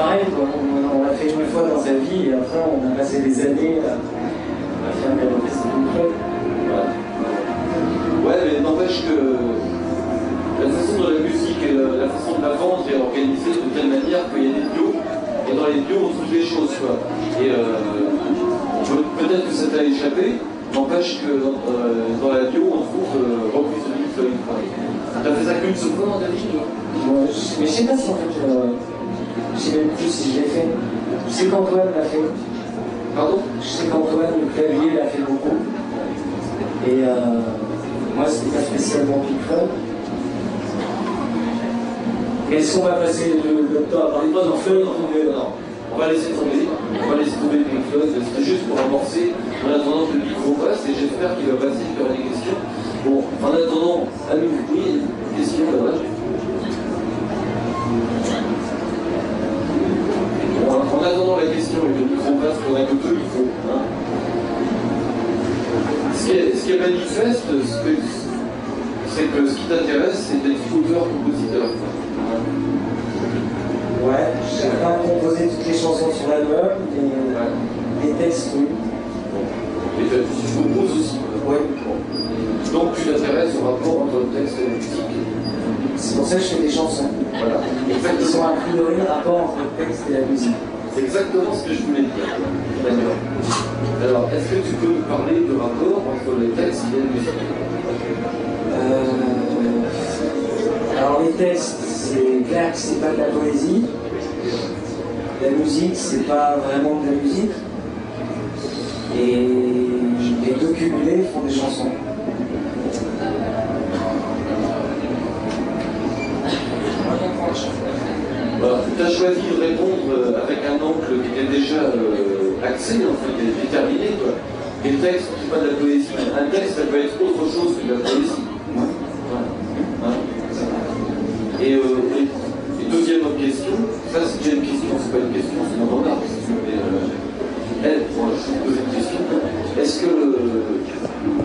pareil, on l'a fait une fois dans sa vie, et après on a passé des années à faire des reprises de Pink Floyd. Ouais, mais n'empêche que la façon dont la musique et la façon de la vendre est organisée de telle manière qu'il y a des bios, et dans les bios on trouve des choses, quoi. Et peut-être que ça t'a échappé, n'empêche que dans la bio on trouve reprise de Pink Floyd. T'as fait ça qu'une seule fois dans ta vie, toi? Mais je sais pas si en fait, je sais même plus si je l'ai fait. Je sais qu'Antoine l'a fait. Pardon? Je sais qu'Antoine, le clavier, l'a fait beaucoup. Et moi, c'était pas spécialement Pink Floyd. Est-ce qu'on va passer le temps à parler de Pink Floyd? Non, on va laisser tomber. On va laisser tomber Pink Floyd. C'était juste pour amorcer en attendant que le micro passe, et j'espère qu'il va passer, qu'il y aura des questions. Bon, en attendant, à nous, oui, question là-bas. En attendant la question et que le micro passe, on a que deux micros. Hein. Ce qui est manifeste, c'est que ce qui t'intéresse, c'est d'être auteur-compositeur. Ouais, j'ai pas composé toutes les chansons sur l'album, mais les textes, oui. Et tu composes aussi. Oui. Donc tu t'intéresses au rapport entre le texte et la musique. C'est pour ça que je fais des chansons. Voilà. Ils sont a priori le rapport entre le texte et la musique. C'est exactement ce que je voulais dire. D'accord. Alors, est-ce que tu peux nous parler du rapport entre les textes et la musique? Alors les textes, c'est clair que c'est pas de la poésie. La musique, c'est pas vraiment de la musique. Et les deux cumulés font des chansons. Tu as choisi de répondre avec un angle qui était déjà axé, en fait, qui est déterminé. Et le texte, c'est pas de la poésie. Un texte, ça peut être autre chose que de la poésie. Et deuxième question, ça c'est déjà une question, c'est pas une question, c'est une remarque. Moi, je vais poser une question. Est-ce que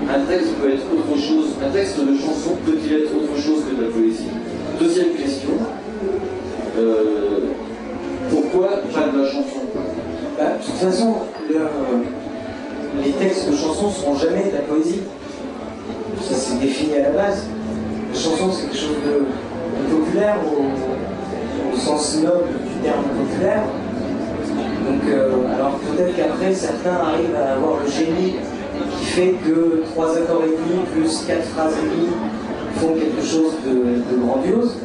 un texte peut être autre chose, un texte de chanson peut-il être autre chose que de la poésie? Deuxième question. Pourquoi pas de la chanson? De toute façon, les textes de chansons ne seront jamais de la poésie. Ça c'est défini à la base. La chanson c'est quelque chose de populaire au sens noble du terme populaire. Donc, alors peut-être qu'après certains arrivent à avoir le génie qui fait que 3 accords et demi plus 4 phrases et demie font quelque chose de grandiose.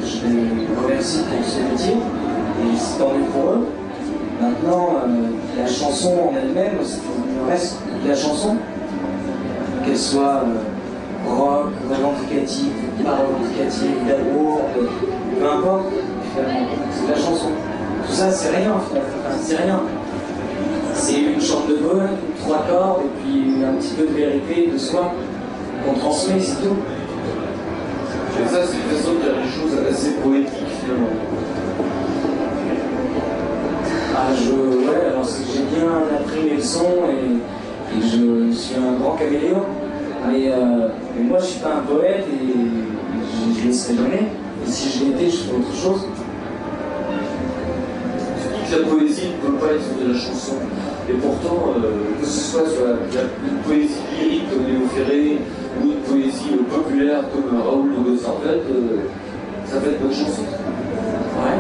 Je les remercie pour ce métier et c'est tant mieux pour eux. Maintenant, la chanson en elle-même, il reste de la chanson, qu'elle soit rock, revendicative, pas revendicative, d'amour, peu importe, finalement, c'est de la chanson. Tout ça, c'est rien, finalement. Enfin, c'est rien. C'est une chante de vol, 3 cordes, et puis un petit peu de vérité, de soi, qu'on transmet, c'est tout. Et ça, c'est une façon de dire les choses assez poétiques, finalement. Ouais, alors c'est que j'ai bien appris mes leçons et je suis un grand caméléon. Mais moi, je suis pas un poète et je ne le serai jamais. Et si je l'étais, je ferais autre chose. La poésie ne peut pas être de la chanson. Et pourtant, que ce soit sur une poésie lyrique comme Léo Ferré ou une poésie populaire comme Raoul de Gosarvel, ça fait de bonnes chansons. Ouais.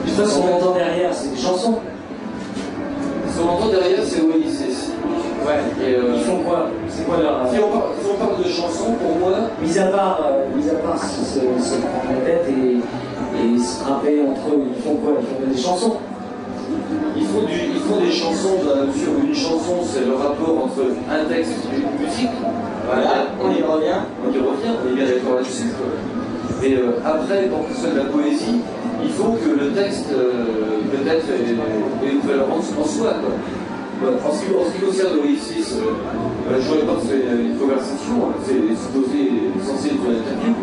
De toute façon, ce qu'on entend derrière, c'est des chansons. Ce qu'on entend derrière, c'est Oasis. Ouais. Et ils font quoi? C'est quoi leur... Si on parle de chansons, pour moi... Mis à part se prendre la tête et se frapper entre eux, ils font quoi? Ils font des chansons. Ils font des chansons dans la mesure où une chanson, c'est le rapport entre un texte et une musique. Voilà, on y revient. On est bien d'accord là-dessus. Mais après, pour que ce soit de la poésie, il faut que le texte, peut-être, ait une valeur en soi. En ce qui concerne Oasis, je ne voudrais pas que c'est une conversation, c'est censé être une interview.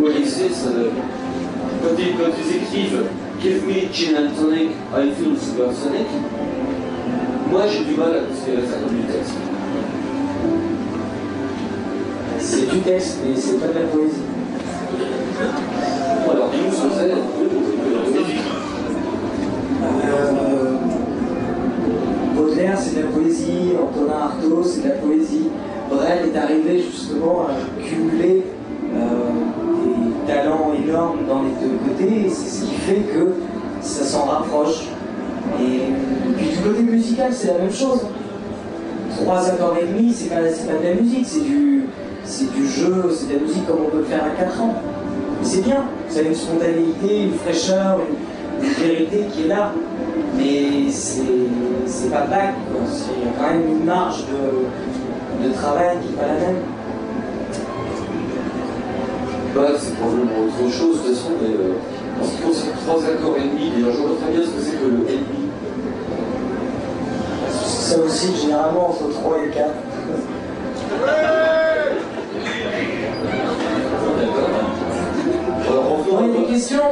Oasis, quand ils écrivent Give me gin and tonic, I feel supersonic, moi j'ai du mal à considérer ça comme du texte. C'est du texte, mais c'est pas de la poésie. Bon, alors dis-nous ce que c'est. Baudelaire, c'est de la poésie, Antonin Artaud, c'est de la poésie. Brel est arrivé justement à cumuler des talents énormes dans les deux côtés, et c'est ce qui fait que ça s'en rapproche. Et puis du côté musical, c'est la même chose. 3 accords et demi, c'est pas de la musique, c'est du jeu, c'est de la musique comme on peut le faire à 4 ans. Mais c'est bien, ça a une spontanéité, une fraîcheur, une vérité qui est là. Mais c'est pas bac, quoi. Il y a quand même une marge de travail qui n'est pas la même. Bah, c'est probablement autre chose de toute façon, mais en ce qui concerne 3 accords et demi, d'ailleurs je vois très bien ce que c'est que le et demi. Ça aussi, généralement entre 3 et 4. Alors, On a des questions?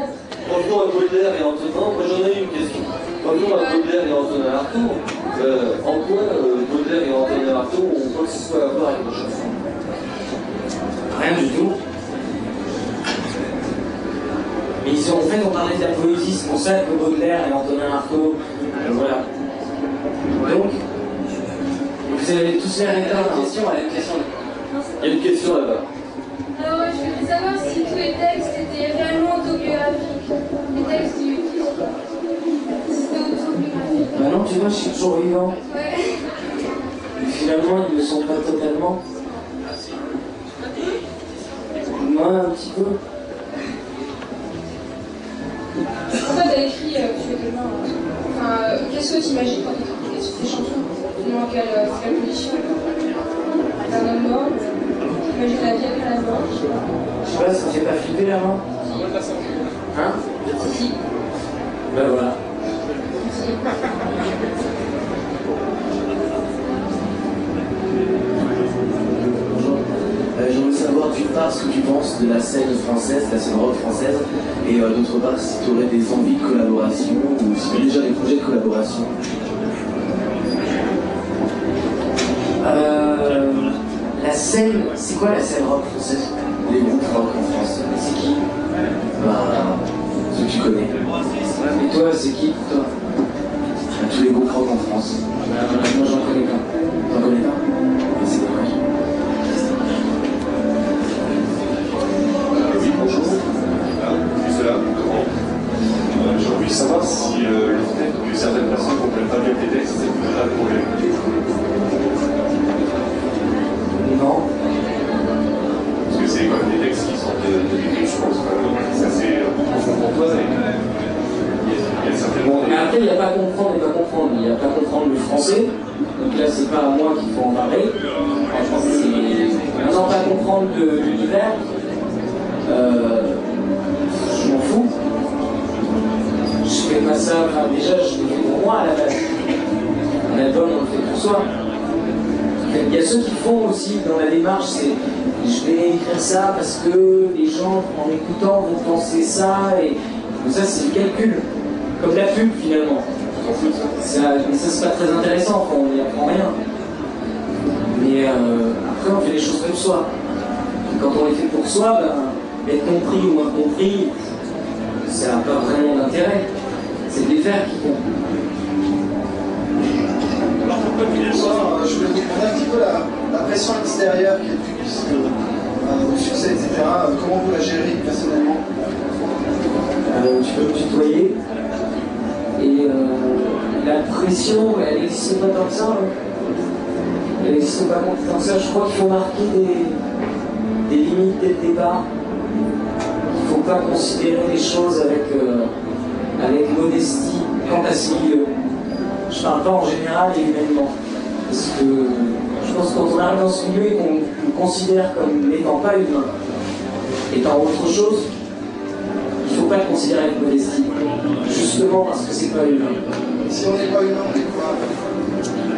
Revenons à Baudelaire et Antonin. Moi j'en ai une question. Revenons à Baudelaire et Antonin Artaud. En quoi Baudelaire et Antonin Artaud ont quoi que ce soit à voir avec nos chansons? Rien du tout. Mais en fait, on parlait de la poésie, c'est pour ça que Baudelaire et Antonin Artaud, voilà. Donc, vous avez tous les réponses. Il y a une question là-bas. Alors, je voulais savoir si tous les textes étaient réellement autobiographiques. Les textes du disque. Si c'était autobiographique. Bah non, tu vois, je suis toujours vivant. Ouais. Et finalement, ils ne le sont pas totalement. Moi, un petit peu. Pourquoi t'as écrit, tu es tellement. Enfin, qu'est-ce que tu imagines quand tu écris tes chansons? Finalement, quelle position? T'es un homme mort? T'imagines la vie après la mort? Je sais pas, ça te fait pas flipper la main? Hein? Si. Ben voilà. Si. Bonjour. J'aimerais savoir d'une part ce que tu penses de la scène française, de la scène rock française, et d'autre part si tu aurais des envies de collaboration ou si tu as déjà des projets de collaboration. La scène, c'est quoi la scène rock française? Les groupes rock en France. C'est qui? Bah, ceux que tu connais. Et toi, c'est qui pour toi? Tous les groupes rock en France. Moi, j'en connais pas. T'en connais pas? Mais c'est dommage. Oui, bonjour. C'est cela. J'ai envie de savoir si le fait que certaines personnes ne comprennent pas bien tes textes, c'est un vrai problème. Non. Parce que c'est quand même des textes qui sont d'écrits, je pense. C'est assez profond pour toi. Il y a certainement des... Mais après, il n'y a pas comprendre et pas comprendre. Il n'y a pas comprendre le français. Donc là, c'est pas à moi qu'il faut en parler. Franchement, c'est... Maintenant, pas comprendre l'univers. Je m'en fous. Je fais pas ça. Enfin, déjà, je le fais pour moi à la base. Un album, on le fait pour soi. Il y a ceux qui font aussi dans la démarche, c'est je vais écrire ça parce que les gens en écoutant vont penser ça, et donc ça c'est du calcul, comme la pub finalement. Mais ça c'est pas très intéressant, on n'y apprend rien. Mais après on fait les choses comme soi. Et quand on les fait pour soi, ben, être compris ou incompris, ça n'a pas vraiment d'intérêt. C'est de les faire qui compte. Je voulais vous demander un petit peu la pression extérieure qui est due au succès, etc. Comment vous la gérez personnellement? Tu peux me tutoyer. Et la pression, elle n'existe pas tant que ça. Hein. Elle n'existe pas tant que ça. Je crois qu'il faut marquer des limites dès le départ. Il ne faut pas considérer les choses avec modestie quant à ce milieu. Je parle pas en général et humainement. Parce que je pense que quand on arrive dans ce milieu et qu'on nous considère comme n'étant pas humain, étant autre chose, il ne faut pas le considérer avec modestie. Justement parce que c'est pas humain. Et si on n'est pas humain, on est quoi?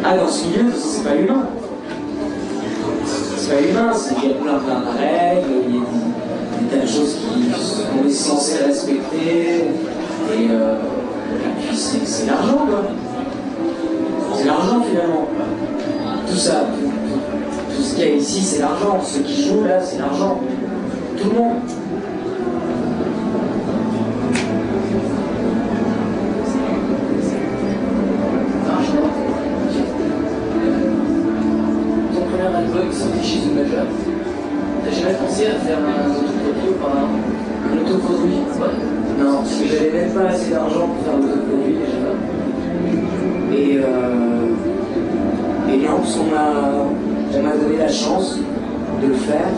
Ah, dans ce milieu, c'est pas humain. C'est pas humain, il y a plein de règles, il y a des tas de choses qu'on est censé respecter. Et puis c'est l'argent, quoi. C'est l'argent finalement. Tout ça, tout ce qu'il y a ici, c'est l'argent. Ceux qui jouent là, c'est l'argent. Tout le monde. album sorti chez The Major. T'as jamais pensé à faire un autoproduit auparavant? Un autoproduit? Ouais. Non, parce que j'avais même pas assez d'argent pour faire l'autoproduit déjà. Et non, parce qu'on m'a donné la chance de le faire.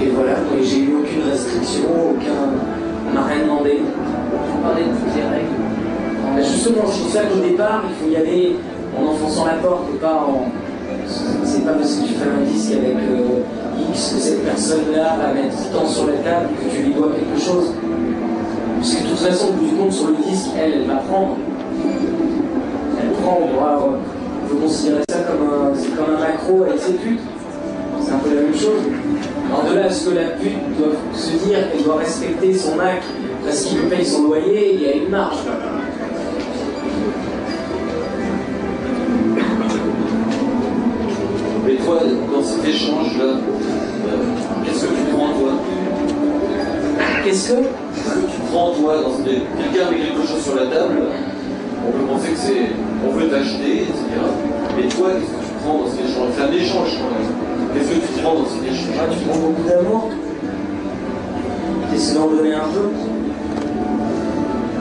Et voilà, et j'ai eu aucune restriction, on m'a rien demandé. Vous parlez de toutes les règles. Mais justement, je dis ça qu'au départ, il faut y aller en enfonçant la porte et pas en. C'est pas parce que tu fais un disque avec X que cette personne-là va mettre tant sur la table que tu lui dois quelque chose. Parce que de toute façon, au bout du compte, sur le disque, elle va prendre. Elle prend, on peut considérer ça comme un macro avec ses putes. C'est un peu la même chose. Alors de là à ce que la pute doit se dire qu'elle doit respecter son Mac parce qu'il lui paye son loyer, il y a une marge. Mais toi, dans cet échange-là, qu'est-ce que tu prends toi? Qu'est-ce que tu prends toi dans quelqu'un met quelque chose sur la table, on peut penser que c'est on veut t'acheter, etc. Mais toi, qu'est-ce que tu prends dans cet échange? C'est un échange quand même. Qu'est-ce que tu prends dans cet échange? Tu prends beaucoup d'amour. Tu essaies d'en donner un peu.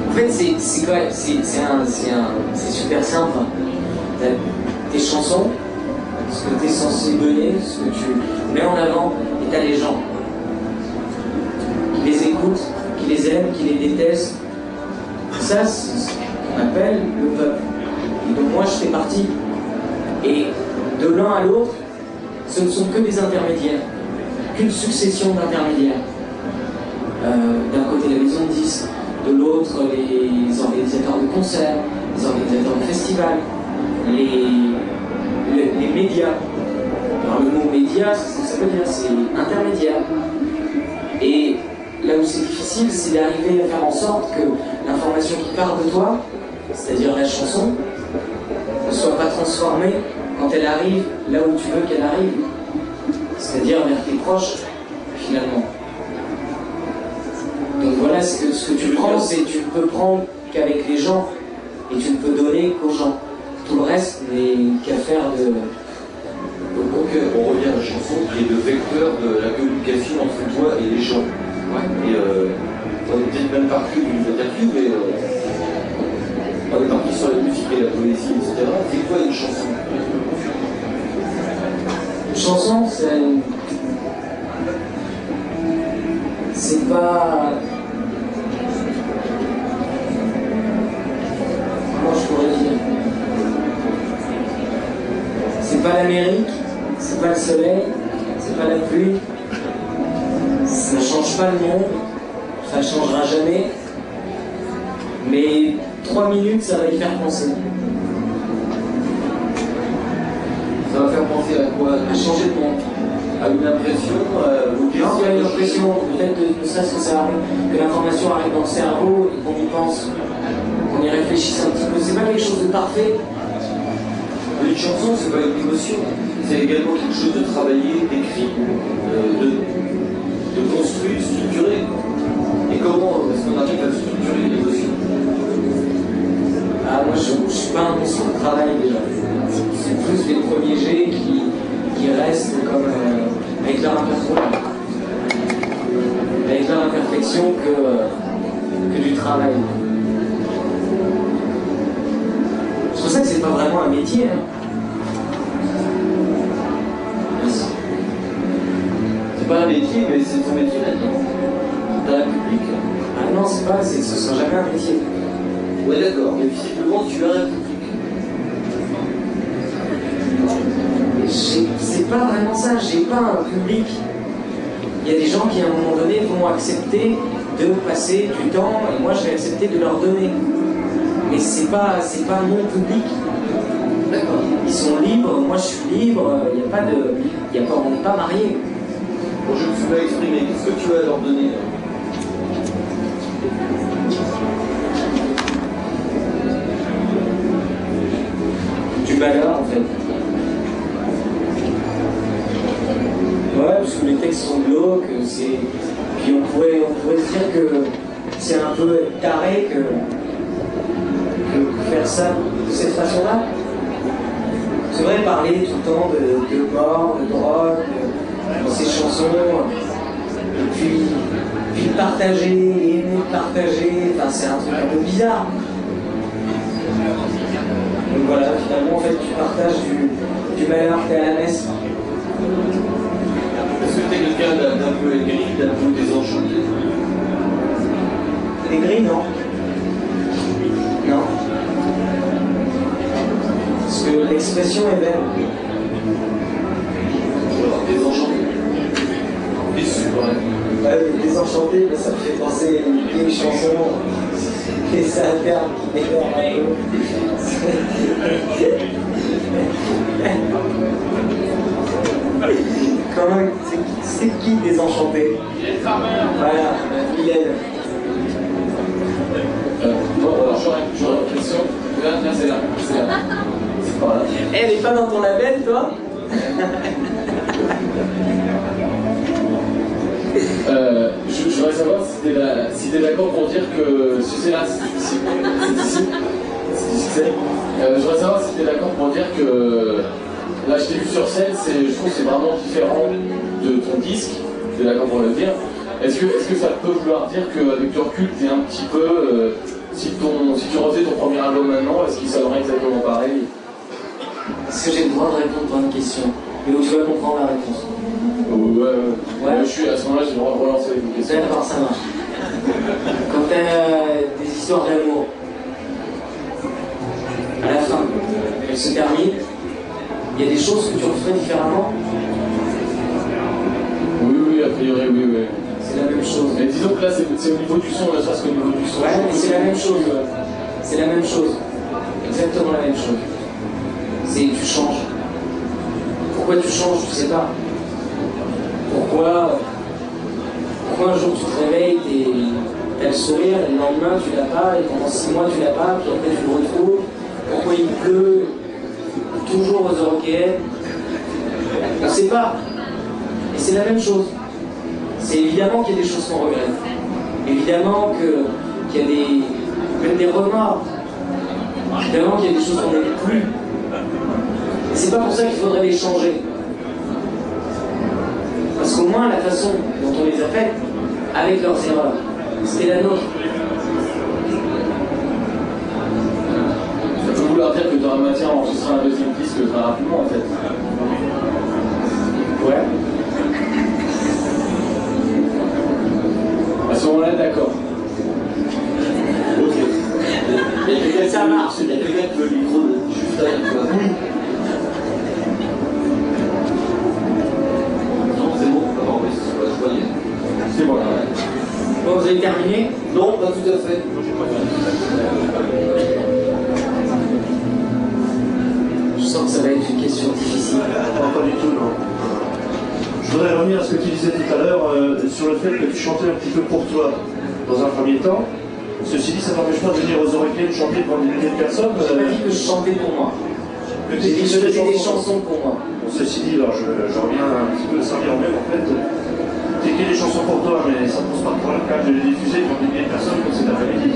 En fait, c'est super simple. T'as tes chansons, ce que tu es censé donner, ce que tu mets en avant, et t'as les gens qui les écoutent, qui les aiment, qui les détestent. Ça, c'est ce qu'on appelle le peuple. Et donc moi, je fais partie. Et de l'un à l'autre, ce ne sont que des intermédiaires, qu'une succession d'intermédiaires. D'un côté la maison de disques, de l'autre les organisateurs de concerts, les organisateurs de festivals, les médias. Alors le mot média, ça veut dire c'est intermédiaire. Et là où c'est difficile, c'est d'arriver à faire en sorte que l'information qui part de toi, c'est-à-dire la chanson, ne soit pas transformée quand elle arrive là où tu veux qu'elle arrive, c'est-à-dire vers tes proches, finalement. Donc voilà, ce que tu prends, c'est tu ne peux prendre qu'avec les gens, et tu ne peux donner qu'aux gens. Tout le reste n'est qu'affaire de... Donc on revient à la chanson qui est le vecteur de la communication entre toi et les gens. Ouais. Et on est peut-être même parti d'une interview, mais on est parti sur la musique et la poésie, etc. C'est quoi une chanson? Une chanson, c'est pas... Comment je pourrais dire? C'est pas l'Amérique, c'est pas le soleil, c'est pas la pluie. Ça change pas le monde, ça changera jamais. Mais 3 minutes, ça va y faire penser. Ça va faire penser à quoi? À changer de monde. À une impression, non, il y a une impression, peut-être ne serait-ce que ça arrive, que l'information arrive dans le cerveau et qu'on y pense, qu'on y réfléchisse un petit peu. C'est pas quelque chose de parfait. Une chanson, c'est pas une émotion, c'est également quelque chose de travaillé, d'écrit, de construit, structuré. Et comment est-ce qu'on arrive à structurer l'émotion? Ah, moi je suis pas un monstre de travail déjà. C'est plus les premiers jets qui restent comme avec leur imperfection que du travail. C'est pour ça que c'est pas vraiment un métier. Hein. C'est pas un métier, mais c'est ton métier maintenant. T'as un public. Ah non, ce sera jamais un métier. Ouais, d'accord, mais visiblement tu as un public. C'est pas vraiment ça, j'ai pas un public. Il y a des gens qui à un moment donné vont accepter de passer du temps et moi je vais accepter de leur donner. Mais c'est pas mon public. D'accord. Ils sont libres, moi je suis libre, on n'est pas mariés. Bon, je me suis pas exprimé, qu'est-ce que tu as à leur donner? Du malheur en fait. Ouais, parce que les textes sont glauques, puis on pourrait se dire que c'est un peu taré que faire ça de cette façon-là. parler tout le temps de mort, de drogue, dans ses chansons. Et puis partager, aimer partager, enfin, c'est un truc un peu bizarre. Donc voilà, finalement, en fait, tu partages du malheur, t'es à la messe. Est-ce que t'es quelqu'un d'un peu aigri, d'un peu désenchanté? Aigri, non. Non. Parce que l'expression est belle. Désenchanté. Déçu, ouais. Ouais, désenchanté, mais ça me fait penser à une vieille chanson. Et ça alterne qui m'énerve un peu. Comment c'est qui désenchanté? Voilà, Mylène. Bon, alors j'aurais une question. Là, c'est là. C'est là. C'est par là. Elle est pas dans ton label, toi? Je voudrais savoir si t'es d'accord pour dire que c'est là, je voudrais savoir si t'es d'accord pour dire que là je t'ai vu sur scène, je trouve que c'est vraiment différent de ton disque, t'es d'accord pour le dire. Est-ce que ça peut vouloir dire qu'avec du recul t'es un petit peu, si tu refaisais ton premier album maintenant, est-ce qu'il sonnerait exactement pareil? Est-ce que j'ai le droit de répondre à une question? Mais où tu vas comprendre la réponse? Ouais, je suis à ce moment-là, j'ai le droit de relancer avec une question. D'accord, ça marche. Quand t'as des histoires d'amour, à la fin, elles se terminent, il y a des choses que tu referais différemment? Oui, a priori, oui. C'est la même chose. Mais disons que là, c'est au niveau du son, ne serait-ce qu'au niveau du son. Ouais, mais c'est la même chose. C'est la même chose. Exactement la même chose. C'est tu changes. Pourquoi tu changes, tu sais pas. Pourquoi un jour tu te réveilles, t'as le sourire, et le lendemain tu l'as pas, et pendant 6 mois tu l'as pas, puis après tu le retrouves. Pourquoi il pleut toujours aux Européennes? On sait pas. Et c'est la même chose. C'est évidemment qu'il y a des choses qu'on regrette. Évidemment qu'il y a même des remords. Évidemment qu'il y a des choses qu'on n'aime plus. Et c'est pas pour ça qu'il faudrait les changer. Parce qu'au moins la façon dont on les a faites, avec leurs erreurs, c'était la nôtre. Ça peut vouloir dire que tu auras matière à enregistrer un deuxième disque très rapidement en fait. Ouais. À ce moment-là, d'accord. Ok. Ça marche. Il y a quelqu'un qui veut le micro juste derrière toi. Oui. Non, c'est bon. Non, mais c'est pas choisir. C'est bon. Bon, vous avez terminé? Non, pas tout à fait. Je sens que ça va être une question difficile. Non, pas du tout, non. Je voudrais revenir à ce que tu disais tout à l'heure sur le fait que tu chantais un petit peu pour toi dans un premier temps. Ceci dit, ça n'empêche pas de venir aux Européennes chanter devant des milliers de personnes. J'ai pas dit que je chantais pour moi. Que J'ai dit que je faisais des chansons pour moi. Bon, ceci dit, alors je reviens un petit peu sans dire même en fait. Tu écris des chansons pour toi, mais ça ne pose pas de problème quand même de les diffuser devant des milliers de personnes comme cet après-midi.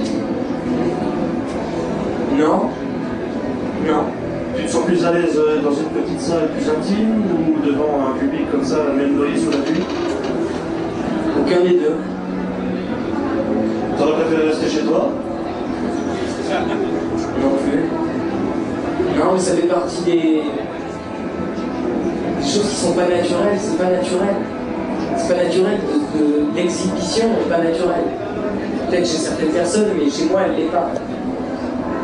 Non. Non. Tu te sens plus à l'aise dans une petite salle plus intime ou devant un public comme ça, même noyé sous la pluie? Aucun des deux. T'aurais préféré rester chez toi? Non plus. Non, mais ça fait partie des choses qui sont pas naturelles, c'est pas naturel. C'est pas naturel l'exhibition n'est pas naturelle. Peut-être chez certaines personnes, mais chez moi elle l'est pas.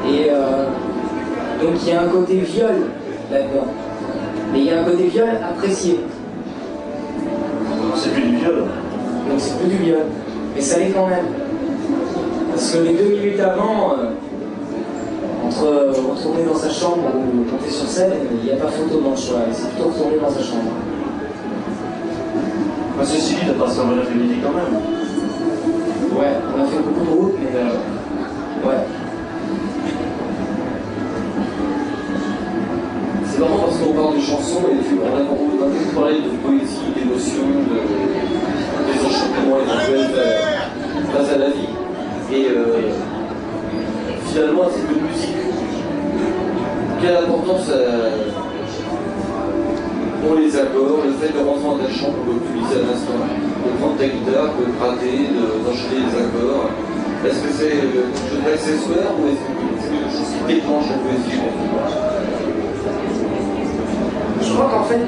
Et donc il y a un côté viol là-dedans. Mais il y a un côté viol apprécié. C'est plus du viol. Donc c'est plus du viol. Mais ça l'est quand même. Parce que les 2 minutes avant, entre retourner dans sa chambre ou monter sur scène, il n'y a pas photo dans le choix. C'est plutôt retourner dans sa chambre. Bah, ceci dit, t'as passé un bon après-midi quand même. Ouais, on a fait beaucoup de routes, mais ouais. C'est marrant parce qu'on parle de chansons et on a beaucoup parlé de poésie, d'émotion, des enchantements éventuels face à la vie. Et finalement, c'est de musique. Quelle importance pour les accords, le fait de rentrer dans ta chambre, comme tu disais à l'instant, de prendre ta guitare, de gratter, d'enchaîner les accords. Est-ce que c'est quelque chose d'accessoire ou est-ce que c'est quelque chose qui déclenche la poésie? Je crois qu'en fait,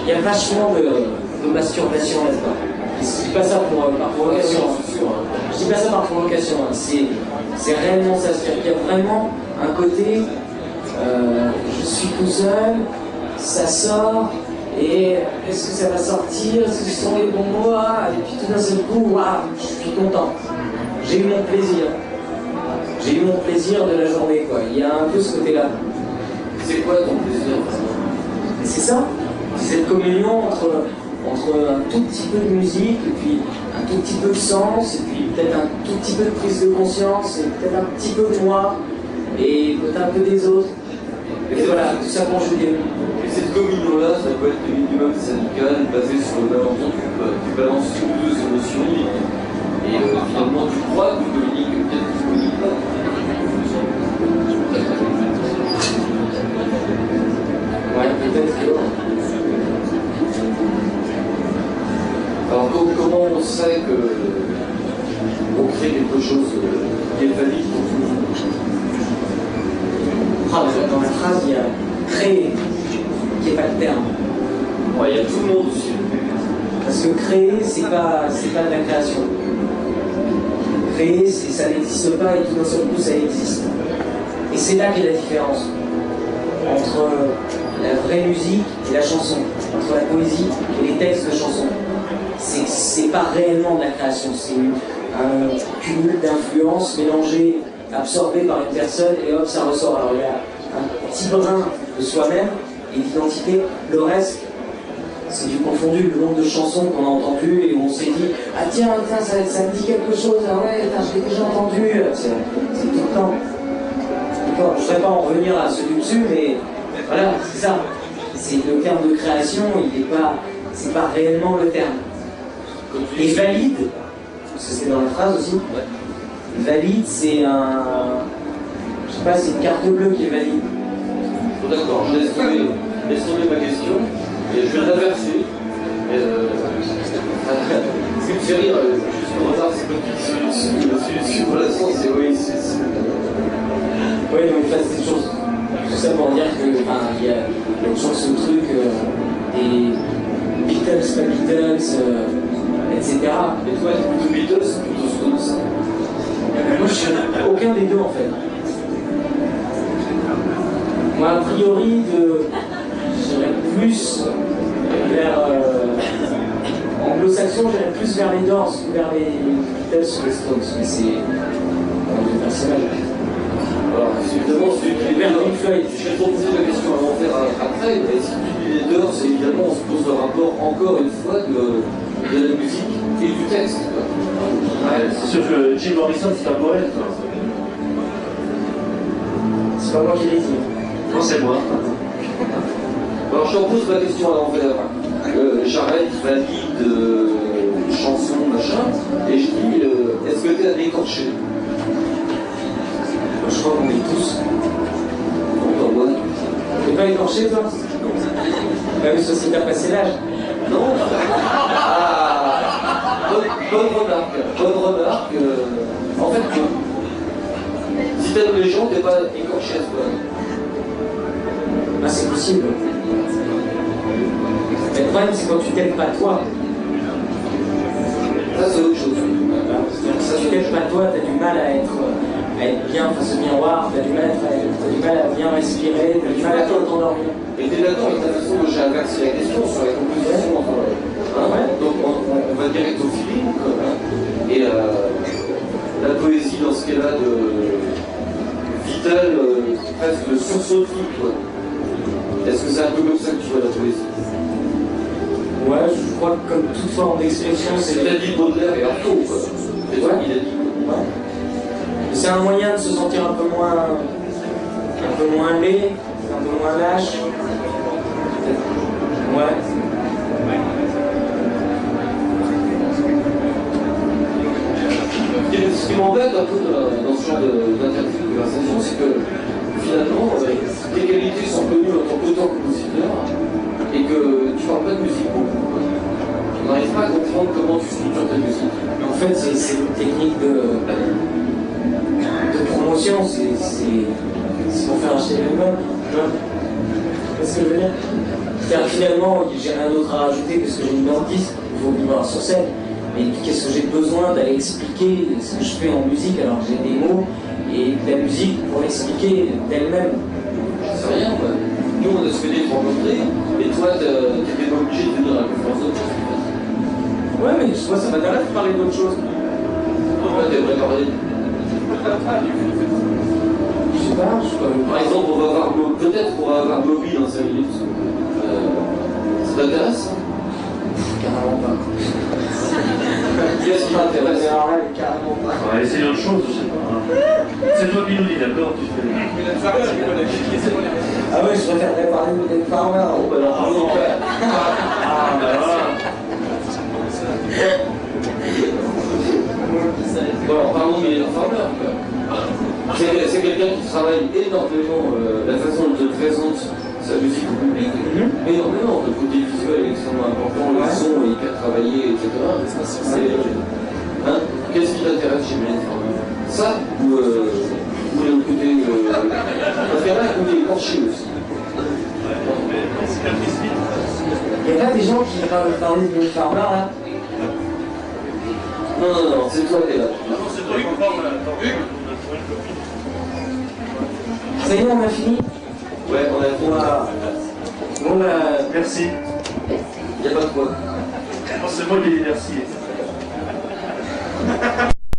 il y a vachement de masturbation là-dedans. Je dis pas ça par provocation. Je dis pas ça par provocation. Hein. C'est réellement ça. C'est-à-dire qu'il y a vraiment un côté, je suis tout seul, ça sort, et est-ce que ça va sortir? Est-ce que ce sont les bons mots? Et puis tout d'un seul coup, waouh, je suis content. J'ai eu mon plaisir. J'ai eu mon plaisir de la journée, quoi. Il y a un peu ce côté-là. C'est quoi ton plaisir? C'est ça, c'est cette communion entre un tout petit peu de musique, et puis un tout petit peu de sens, et puis peut-être un tout petit peu de prise de conscience, et peut-être un petit peu de moi, et peut-être un peu des autres. Et voilà, tout ça conjugué. Et cette communion-là, ça peut être le minimum syndical basé sur le malentendu. Tu balances deux émotions, et finalement tu crois que tu communiques, peut-être que tu ne communiques pas. Ouais, peut-être que... Alors comment on sait qu'on crée quelque chose qui est valide pour tout le monde? Dans la phrase, il y a créer, qui n'est pas le terme. Ouais, il y a tout le monde aussi. Parce que créer, c'est pas de la création. Créer, ça n'existe pas et tout d'un seul coup, ça existe. Et c'est là qu'est la différence entre la vraie musique et la chanson, entre la poésie et les textes de chansons. C'est pas réellement de la création, c'est un cumul d'influences mélangées, absorbées par une personne, et hop, ça ressort. Alors il y a un petit brin de soi-même et d'identité, le reste, c'est du confondu, le nombre de chansons qu'on a entendues et où on s'est dit « Ah tiens, ça me dit quelque chose, ah ouais, je l'ai déjà entendu », c'est tout le temps. Je ne voudrais pas en revenir à ce du dessus, mais voilà, c'est ça. C'est le terme de création, c'est pas réellement le terme. Et valide, parce que c'est dans la phrase aussi, valide, c'est je sais pas, c'est une carte bleue qui est valide. D'accord, je laisse tomber ma question, et je vais l'inverser. Ce qui me fait rire, juste en retard, c'est comme tu dis, sur la sens, c'est oui, c'est... Oui, mais enfin, c'est toujours tout ça pour dire que il y a toujours ce truc des Beatles, pas Beatles, etc. Et toi, t'es plutôt Beatles ou plutôt Stones? Moi, je suis aucun des deux en fait. Moi, a priori, j'irais plus vers anglo-saxon, j'irais plus vers les Doors que vers les Beatles ou les Stones, mais c'est des personnages. Alors, évidemment, celui qui est vers Pink Floyd, je vais te poser la question à l'envers après, mais si tu dis les Doors, évidemment, on se pose le rapport encore une fois de la musique et du texte. Ouais, c'est sûr que Jim Morrison, c'est un poète. C'est pas moi qui l'ai dit. Non, c'est moi. Alors, je repose ma question à l'envers. J'arrête, valide, chanson, machin, et je dis, est-ce que t'es à écorcher? Je crois qu'on est tous. T'es pas écorché, toi? Non. Bah oui, sauf que t'as passé l'âge. Non. Bonne remarque. En fait, si t'aimes les gens, t'es pas écorché à ce point. Ah, c'est possible. Mais le problème, c'est quand tu t'aimes pas toi. Ça, c'est autre chose. Si tu t'aimes pas toi, t'as du mal à être bien face au miroir, t'as du mal à bien respirer, t'as du mal à t'endormir. Et t'es d'accord avec la façon dont j'ai inversé la question sur la composition entre... Donc on va direct au feeling, quoi, hein. Et la poésie dans ce cas-là de vital, presque de sursaut de truc, quoi. Est-ce que c'est un peu comme ça que tu vois la poésie? Ouais, je crois que comme toute forme d'expression, c'est... Il a dit Baudelaire et Artaud, quoi. C'est toi qui l'a dit. Ouais. C'est un moyen de se sentir un peu moins laid, un peu moins lâche. Ouais. Ce qui m'embête un peu dans ce genre d'interview, de conversation, c'est que finalement, tes qualités sont connues en tant qu'auteur-compositeur, et que tu parles pas de musique beaucoup. On n'arrive pas à comprendre comment tu structures ta musique. En fait, c'est une technique de promotion, c'est pour faire acheter l'album. Qu'est-ce que je veux dire? C'est-à-dire finalement, j'ai rien d'autre à rajouter que ce que j'ai mis dans le disque, il faut vivre sur scène. Mais qu'est-ce que j'ai besoin d'aller expliquer ce que je fais en musique alors que j'ai des mots et de la musique pour expliquer d'elle-même? Je sais rien, quoi. Nous, on a souhaité te rencontrer, et toi, t'étais pas obligé de venir à la conférence d'autre chose. Ouais, mais moi, ça m'intéresse de parler d'autre chose. Pourquoi t'aimerais parler? Je sais pas, Par exemple, peut-être qu'on va avoir Moby dans 5 minutes. Ça t'intéresse? carrément pas. Qu'est-ce qui t'intéresse? Carrément pas. On va essayer autre chose, je sais pas. C'est toi qui nous dis, d'accord? Tu fais... Ah ouais, je préférerais parler de Mylène Farmer. Bon, bah alors, parlons pas. Ah, bah voilà. Bon, alors, parlons de Mylène Farmer, quoi. C'est quelqu'un qui travaille énormément la façon dont il présente sa musique au public, énormément. Le côté visuel est extrêmement important, le son est hyper travaillé, etc. Hein? Qu'est-ce qui t'intéresse chez Mylène Farmer? Ça ou le côté. Parce qu'il y en a un côté écorché aussi. Il n'y a pas des gens qui parlent de Mylène Farmer là? Non, c'est toi qui es là. C'est toi qui parles. Ça y est, on a fini? Ouais, on a fini. Voilà. Bon, bah, Merci. Il n'y a pas de quoi. C'est moi qui ai dit merci.